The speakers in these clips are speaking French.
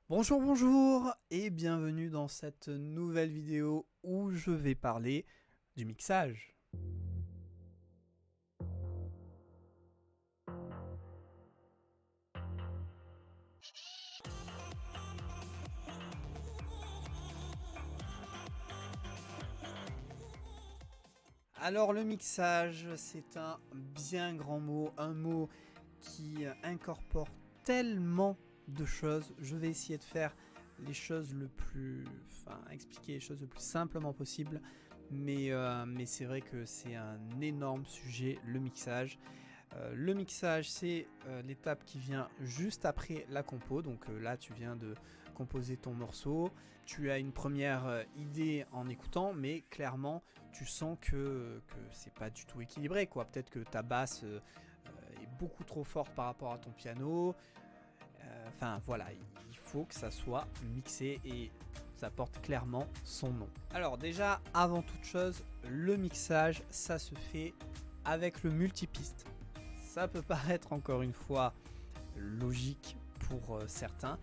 Bonjour, bonjour et bienvenue dans cette nouvelle vidéo où je vais parler du mixage. Alors le mixage, c'est un bien grand mot, un mot qui incorpore tellement de choses. Je vais essayer de faire les choses expliquer les choses le plus simplement possible, mais c'est vrai que c'est un énorme sujet, le mixage. Le mixage, c'est l'étape qui vient juste après la compo. Donc là, tu viens de composer ton morceau. Tu as une première idée en écoutant, mais clairement, tu sens que c'est pas du tout équilibré, quoi. Peut-être que ta basse est beaucoup trop forte par rapport à ton piano. Enfin voilà, il faut que ça soit mixé et ça porte clairement son nom. Alors déjà, avant toute chose, le mixage, ça se fait avec le multipiste. Ça peut paraître encore une fois logique pour certains,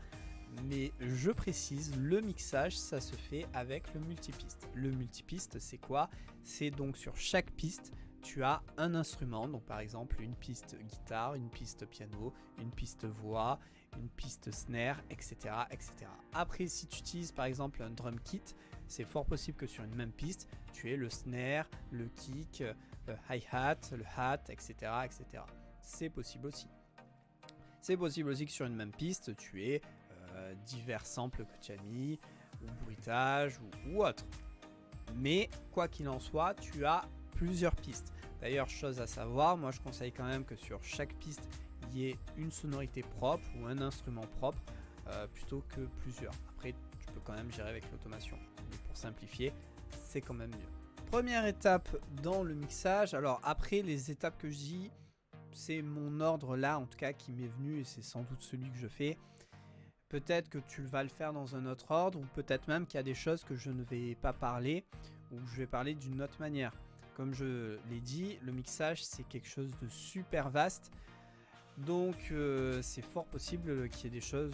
mais je précise, le mixage, ça se fait avec le multipiste. Le multipiste, c'est quoi? C'est donc sur chaque piste, tu as un instrument, donc par exemple une piste guitare, une piste piano, une piste voix, une piste snare, etc. etc. Après, si tu utilises par exemple un drum kit, c'est fort possible que sur une même piste, tu aies le snare, le kick, le hi-hat, le hat, etc. etc. C'est possible aussi. C'est possible aussi que sur une même piste, tu aies divers samples que tu as mis, ou bruitage, ou autre. Mais quoi qu'il en soit, tu as plusieurs pistes. D'ailleurs, chose à savoir, moi je conseille quand même que sur chaque piste, il y ait une sonorité propre ou un instrument propre plutôt que plusieurs. Après, tu peux quand même gérer avec l'automation. Mais pour simplifier, c'est quand même mieux. Première étape dans le mixage. Alors après, les étapes que je dis, c'est mon ordre là, en tout cas, qui m'est venu et c'est sans doute celui que je fais. Peut-être que tu vas le faire dans un autre ordre, ou peut-être même qu'il y a des choses que je ne vais pas parler, ou je vais parler d'une autre manière. Comme je l'ai dit, le mixage, c'est quelque chose de super vaste. Donc, c'est fort possible qu'il y ait des choses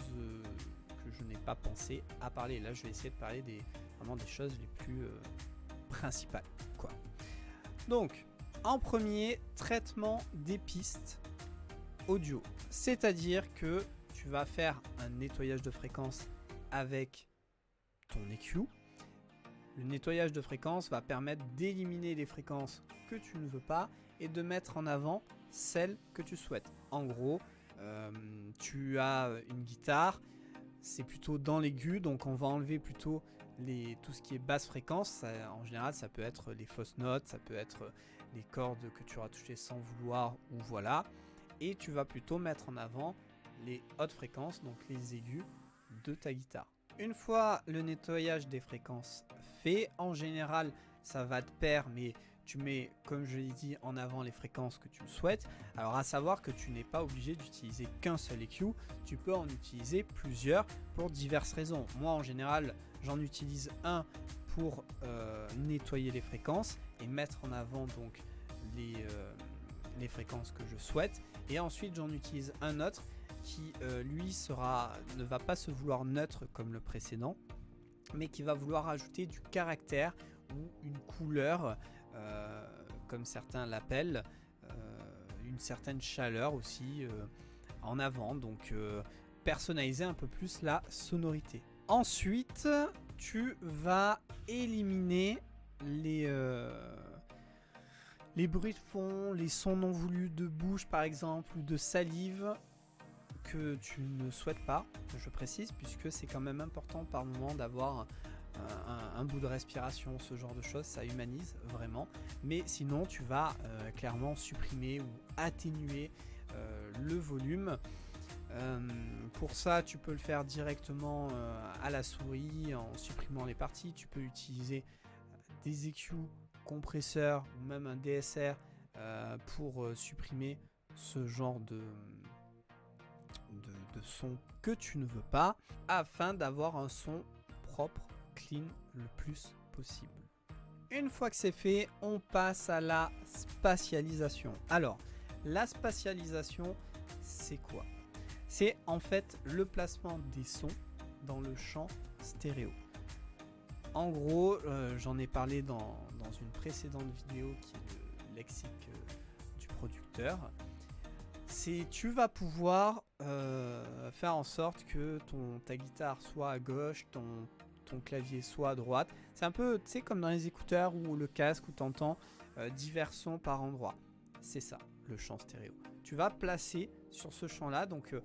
que je n'ai pas pensé à parler. Là, je vais essayer de parler vraiment des choses les plus principales, quoi. Donc, en premier, traitement des pistes audio. C'est-à-dire que tu vas faire un nettoyage de fréquence avec ton EQ. Le nettoyage de fréquence va permettre d'éliminer les fréquences que tu ne veux pas et de mettre en avant celles que tu souhaites. En gros, tu as une guitare, c'est plutôt dans l'aigu, donc on va enlever plutôt tout ce qui est basse fréquence. En général, ça peut être les fausses notes, ça peut être les cordes que tu auras touchées sans vouloir, ou voilà. Et tu vas plutôt mettre en avant les hautes fréquences, donc les aigus de ta guitare. Une fois le nettoyage des fréquences fait, en général, ça va de pair, mais tu mets, comme je l'ai dit, en avant les fréquences que tu souhaites. Alors à savoir que tu n'es pas obligé d'utiliser qu'un seul EQ, tu peux en utiliser plusieurs pour diverses raisons. Moi en général, j'en utilise un pour nettoyer les fréquences et mettre en avant donc les fréquences que je souhaite. Et ensuite j'en utilise un autre qui lui ne va pas se vouloir neutre comme le précédent, mais qui va vouloir ajouter du caractère ou une couleur, comme certains l'appellent, une certaine chaleur aussi en avant, donc personnaliser un peu plus la sonorité. Ensuite, tu vas éliminer les bruits de fond, les sons non voulus de bouche par exemple, ou de salive, que tu ne souhaites pas, je précise, puisque c'est quand même important par moment d'avoir un bout de respiration, ce genre de choses, ça humanise vraiment. Mais sinon, tu vas clairement supprimer ou atténuer le volume. Pour ça, tu peux le faire directement à la souris en supprimant les parties. Tu peux utiliser des EQ, compresseurs ou même un DSR pour supprimer ce genre de son que tu ne veux pas, afin d'avoir un son propre, clean le plus possible. Une fois que c'est fait, on passe à la spatialisation. Alors, la spatialisation, c'est quoi? C'est en fait le placement des sons dans le champ stéréo. En gros, j'en ai parlé dans une précédente vidéo qui est le lexique du producteur. Tu vas pouvoir faire en sorte que ta guitare soit à gauche, ton clavier soit à droite. C'est un peu, tu sais, comme dans les écouteurs ou le casque où tu entends divers sons par endroit. C'est ça, le champ stéréo. Tu vas placer sur ce champ-là, donc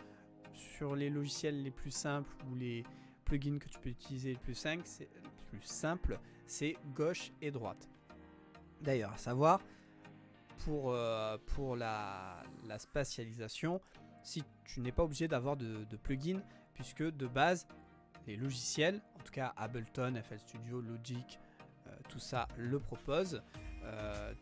sur les logiciels les plus simples ou les plugins que tu peux utiliser les plus simples, c'est gauche et droite. D'ailleurs, à savoir, pour la spatialisation, si tu n'es pas obligé d'avoir de plugin, puisque de base, les logiciels, en tout cas Ableton, FL Studio, Logic, tout ça le propose.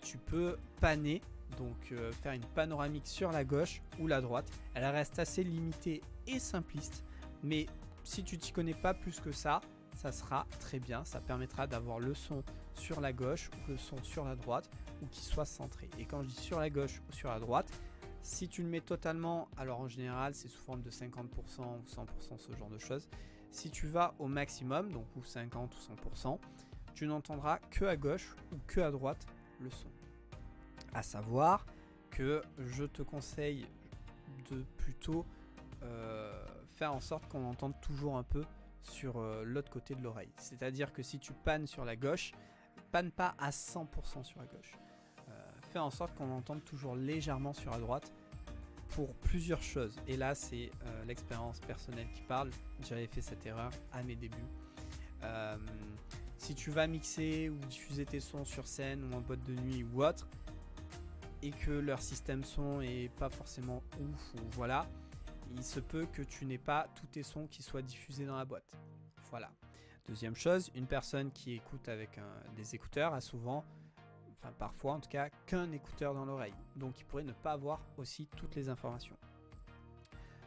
Tu peux panner, donc faire une panoramique sur la gauche ou la droite. Elle reste assez limitée et simpliste, mais si tu t'y connais pas plus que ça, ça sera très bien. Ça permettra d'avoir le son sur la gauche ou le son sur la droite, ou qu'il soit centré. Et quand je dis sur la gauche ou sur la droite, si tu le mets totalement, alors en général c'est sous forme de 50% ou 100%, ce genre de choses. Si tu vas au maximum, donc ou 50 ou 100%, tu n'entendras que à gauche ou que à droite le son. À savoir que je te conseille de plutôt faire en sorte qu'on entende toujours un peu sur l'autre côté de l'oreille. C'est-à-dire que si tu pannes sur la gauche, panne pas à 100% sur la gauche. Fais en sorte qu'on entende toujours légèrement sur la droite pour plusieurs choses. Et là, c'est l'expérience personnelle qui parle. J'avais fait cette erreur à mes débuts. Si tu vas mixer ou diffuser tes sons sur scène ou en boîte de nuit ou autre, et que leur système son est pas forcément ouf, ou voilà, il se peut que tu n'aies pas tous tes sons qui soient diffusés dans la boîte. Voilà. Deuxième chose, une personne qui écoute avec des écouteurs a souvent, enfin parfois en tout cas, qu'un écouteur dans l'oreille. Donc il pourrait ne pas avoir aussi toutes les informations.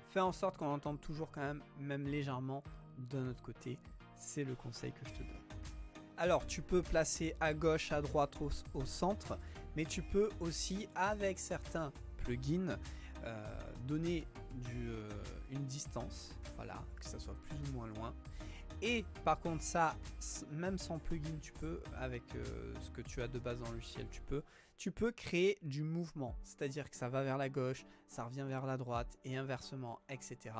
Fais en sorte qu'on entende toujours quand même légèrement de notre côté. C'est le conseil que je te donne. Alors tu peux placer à gauche, à droite, au centre, mais tu peux aussi, avec certains plugins, donner une distance, voilà, que ça soit plus ou moins loin. Et par contre ça, même sans plugin, tu peux, avec ce que tu as de base dans le logiciel, tu peux créer du mouvement, c'est-à-dire que ça va vers la gauche, ça revient vers la droite et inversement, etc.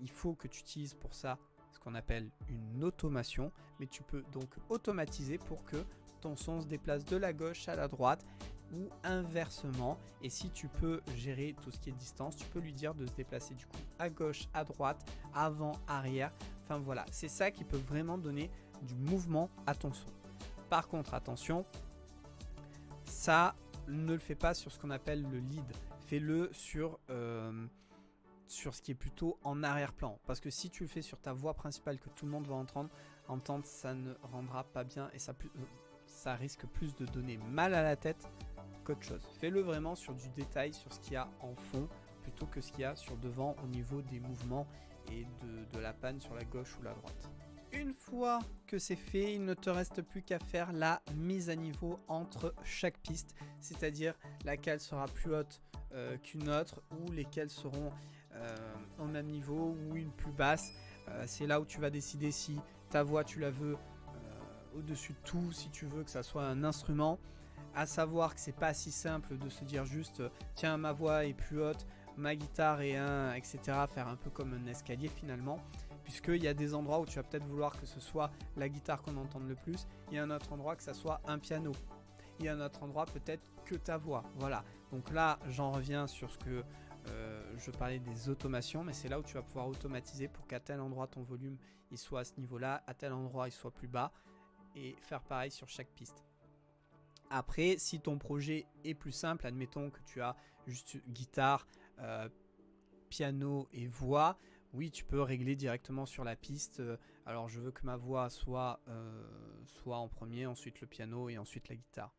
Il faut que tu utilises pour ça ce qu'on appelle une automation, mais tu peux donc automatiser pour que ton son se déplace de la gauche à la droite ou inversement. Et si tu peux gérer tout ce qui est distance, tu peux lui dire de se déplacer du coup à gauche, à droite, avant, arrière. Enfin voilà, c'est ça qui peut vraiment donner du mouvement à ton son. Par contre, attention, ça ne le fais pas sur ce qu'on appelle le lead. Fais-le sur ce qui est plutôt en arrière-plan. Parce que si tu le fais sur ta voix principale que tout le monde va entendre, ça ne rendra pas bien et ça risque plus de donner mal à la tête qu'autre chose. Fais-le vraiment sur du détail, sur ce qu'il y a en fond, plutôt que ce qu'il y a sur devant au niveau des mouvements et de la panne sur la gauche ou la droite. Une fois que c'est fait, il ne te reste plus qu'à faire la mise à niveau entre chaque piste, c'est-à-dire laquelle sera plus haute qu'une autre ou lesquelles seront au même niveau ou une plus basse. C'est là où tu vas décider si ta voix tu la veux au-dessus de tout, si tu veux que ça soit un instrument. À savoir que c'est pas si simple de se dire juste tiens, ma voix est plus haute, ma guitare est etc. Faire un peu comme un escalier finalement, puisqu'il y a des endroits où tu vas peut-être vouloir que ce soit la guitare qu'on entende le plus, il y a un autre endroit que ça soit un piano, il y a un autre endroit peut-être que ta voix. Voilà, donc là j'en reviens sur ce que je parlais des automations, mais c'est là où tu vas pouvoir automatiser pour qu'à tel endroit ton volume il soit à ce niveau-là, à tel endroit il soit plus bas, et faire pareil sur chaque piste. Après, si ton projet est plus simple, admettons que tu as juste guitare, piano et voix, oui, tu peux régler directement sur la piste. Alors, je veux que ma voix soit en premier, ensuite le piano et ensuite la guitare.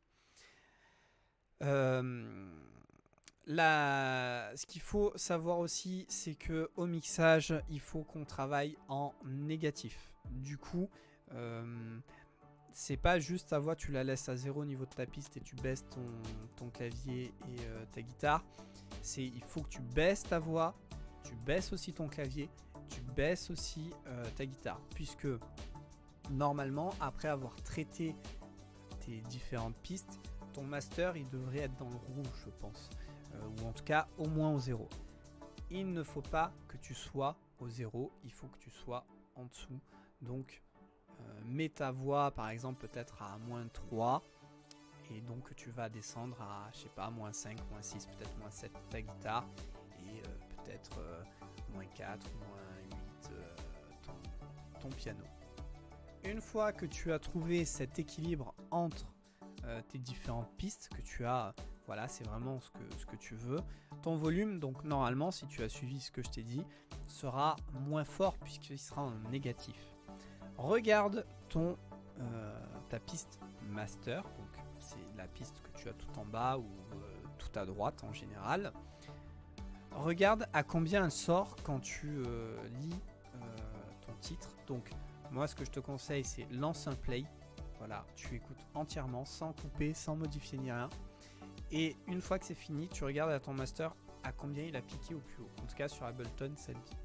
Ce qu'il faut savoir aussi, c'est que au mixage, il faut qu'on travaille en négatif. Du coup, c'est pas juste ta voix, tu la laisses à 0 au niveau de ta piste et tu baisses ton clavier et ta guitare. Il faut que tu baisses ta voix, tu baisses aussi ton clavier, tu baisses aussi ta guitare, puisque normalement, après avoir traité tes différentes pistes, ton master il devrait être dans le rouge, je pense, ou en tout cas au moins au 0. Il ne faut pas que tu sois au 0, il faut que tu sois en dessous. Donc mets ta voix par exemple peut-être à -3, et donc tu vas descendre à, je sais pas, -5, -6, peut-être -7 ta guitare, et peut-être -4, -8 ton piano. Une fois que tu as trouvé cet équilibre entre tes différentes pistes que tu as, voilà, c'est vraiment ce que tu veux. Ton volume, donc normalement, si tu as suivi ce que je t'ai dit, sera moins fort puisqu'il sera en négatif. Regarde ta piste master, donc c'est la piste que tu as tout en bas ou tout à droite en général. Regarde à combien elle sort quand tu lis ton titre. Donc moi, ce que je te conseille, c'est lance un play. Voilà, tu écoutes entièrement, sans couper, sans modifier ni rien. Et une fois que c'est fini, tu regardes à ton master à combien il a piqué au plus haut. En tout cas, sur Ableton, ça le dit.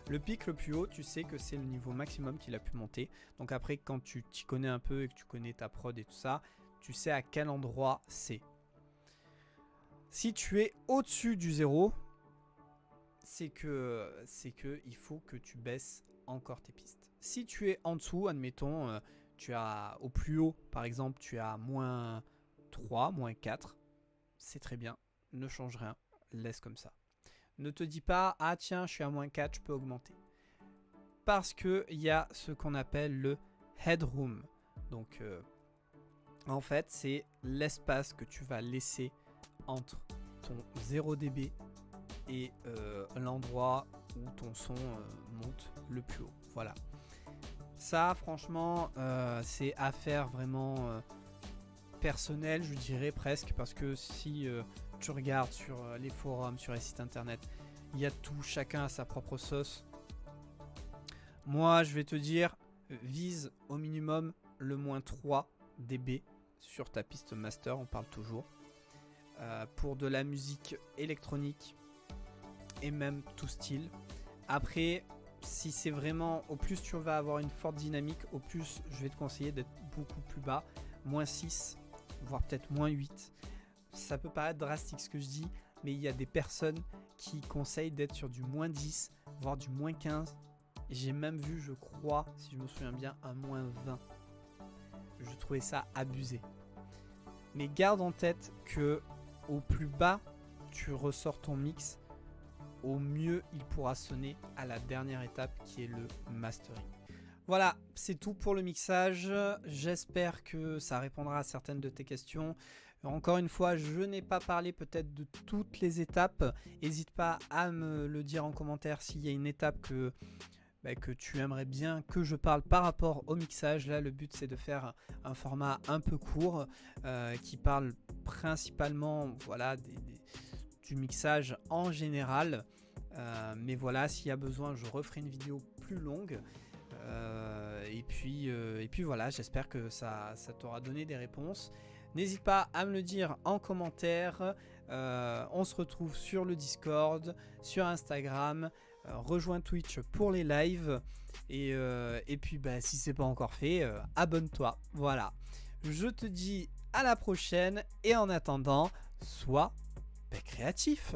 Le pic le plus haut, tu sais que c'est le niveau maximum qu'il a pu monter. Donc après, quand tu t'y connais un peu et que tu connais ta prod et tout ça, tu sais à quel endroit c'est. Si tu es au-dessus du 0, c'est que il faut que tu baisses encore tes pistes. Si tu es en dessous, admettons, tu as au plus haut, par exemple, tu as -3, -4, c'est très bien, ne change rien, laisse comme ça. Ne te dis pas, ah tiens, je suis à -4, je peux augmenter. Parce qu'il y a ce qu'on appelle le headroom. Donc, en fait, c'est l'espace que tu vas laisser entre ton 0 dB et l'endroit où ton son monte le plus haut. Voilà. Ça, franchement, c'est affaire vraiment personnelle, je dirais presque, parce que si tu regardes sur les forums, sur les sites internet, il y a tout, chacun a sa propre sauce. Moi, je vais te dire, vise au minimum le -3 dB sur ta piste master, on parle toujours. Pour de la musique électronique et même tout style. Après, si c'est vraiment, au plus tu vas avoir une forte dynamique, au plus je vais te conseiller d'être beaucoup plus bas, -6, voire peut-être -8. Ça peut paraître drastique ce que je dis, mais il y a des personnes qui conseillent d'être sur du -10, voire du -15. J'ai même vu, je crois, si je me souviens bien, un -20. Je trouvais ça abusé. Mais garde en tête que au plus bas tu ressors ton mix, au mieux il pourra sonner à la dernière étape qui est le mastering. Voilà, c'est tout pour le mixage. J'espère que ça répondra à certaines de tes questions. Encore une fois, je n'ai pas parlé peut-être de toutes les étapes. N'hésite pas à me le dire en commentaire s'il y a une étape que tu aimerais bien que je parle par rapport au mixage. Là, le but c'est de faire un format un peu court qui parle principalement, voilà, du mixage en général. Mais voilà, s'il y a besoin, je referai une vidéo plus longue. Et puis voilà, j'espère que ça t'aura donné des réponses. N'hésite pas à me le dire en commentaire. On se retrouve sur le Discord, sur Instagram. Rejoins Twitch pour les lives. Et puis si c'est pas encore fait, abonne-toi. Voilà. Je te dis à la prochaine. Et en attendant, sois créatif.